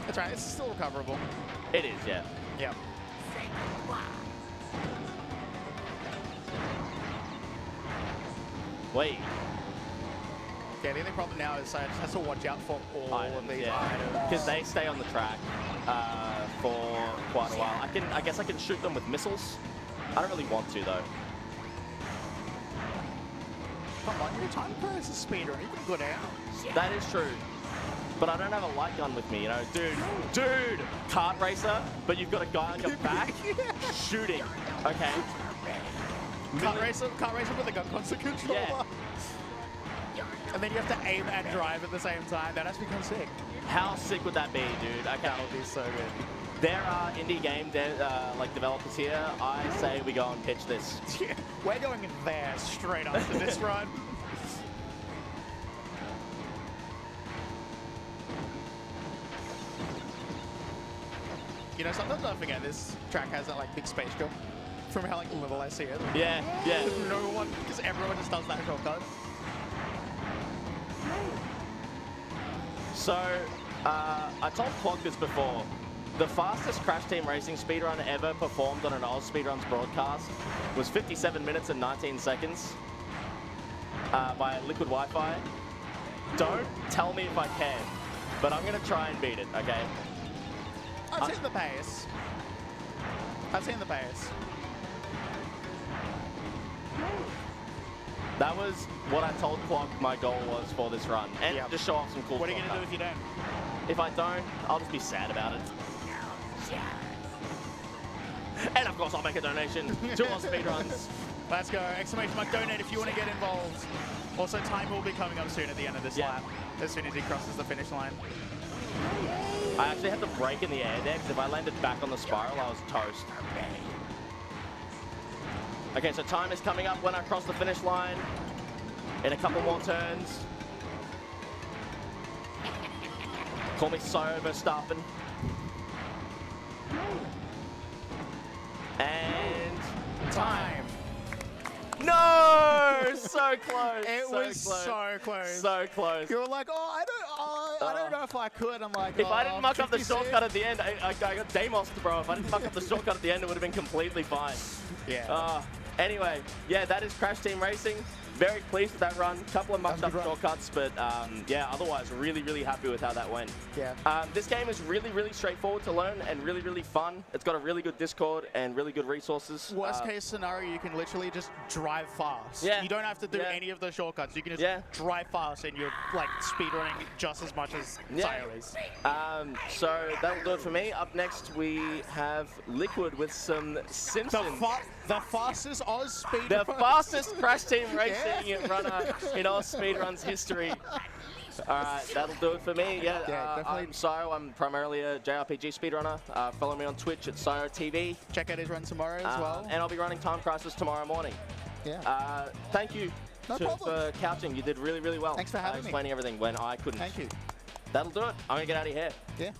That's right, it's still recoverable. It is, yeah. Yeah. Wait. Yeah, the only problem now is I just have to watch out for all of these items. Because they stay on the track for quite a while. I guess I can shoot them with missiles. I don't really want to, though. Come on, your time pro is a speedrun. You can go down. That is true. But I don't have a light gun with me, you know. Dude, kart racer, but you've got a guy on your back shooting. Okay. Kart racer with a gun console controller. Yeah. And then you have to aim and drive at the same time. That has become sick. How sick would that be, dude? Okay. That would be so good. There are indie game like developers here. I say we go and pitch this. Yeah, we're going in there straight after this run. You know, sometimes I forget this track has that like big space jump from how like little I see it. Yeah. No one, because everyone just does that shortcut. So, I told Clog this before. The fastest Crash Team Racing speedrun ever performed on an AusSpeedruns broadcast was 57 minutes and 19 seconds by Liquid Wi-Fi. Don't tell me if I can, but I'm going to try and beat it, okay? I've seen the pace. I've seen the pace. That was what I told Clog my goal was for this run. And just show off some cool stuff. What are you going to do if you don't? If I don't, I'll just be sad about it. And of course, I'll make a donation to AusSpeedruns. Let's go. Exclamation mark donate if you want to get involved. Also, time will be coming up soon at the end of this lap, as soon as he crosses the finish line. I actually had to brake in the air there, because if I landed back on the spiral, I was toast. Okay, so time is coming up when I cross the finish line. In a couple more turns. Call me so Verstappen. And time. No! So close. It was so close. So close. You were like, oh, I don't know if I could. I'm like, if I didn't muck up the shortcut at the end, I got Deimos, bro. If I didn't muck up the shortcut at the end, it would have been completely fine. Yeah. Anyway, yeah, that is Crash Team Racing. Very pleased with that run. Couple of mucked up shortcuts, but yeah, otherwise really, really happy with how that went. Yeah. This game is really, really straightforward to learn and really, really fun. It's got a really good Discord and really good resources. Worst case scenario, you can literally just drive fast. Yeah. You don't have to do any of the shortcuts. You can just drive fast and you're like speedrunning just as much as Sayo is. So that'll do it for me. Up next, we have Liquid with some Simpsons. The fastest AusSpeedruns. The fastest Crash Team Racing runner in AusSpeedruns history. Alright, that'll do it for me. Yeah, definitely. I'm Sayo. I'm primarily a JRPG speedrunner. Follow me on Twitch at Sayo TV. Check out his run tomorrow as well. And I'll be running Time Crisis tomorrow morning. Yeah. Thank you for couching. You did really, really well. Thanks for having me. Explaining everything when I couldn't. Thank you. That'll do it. I'm going to get out of here. Yeah.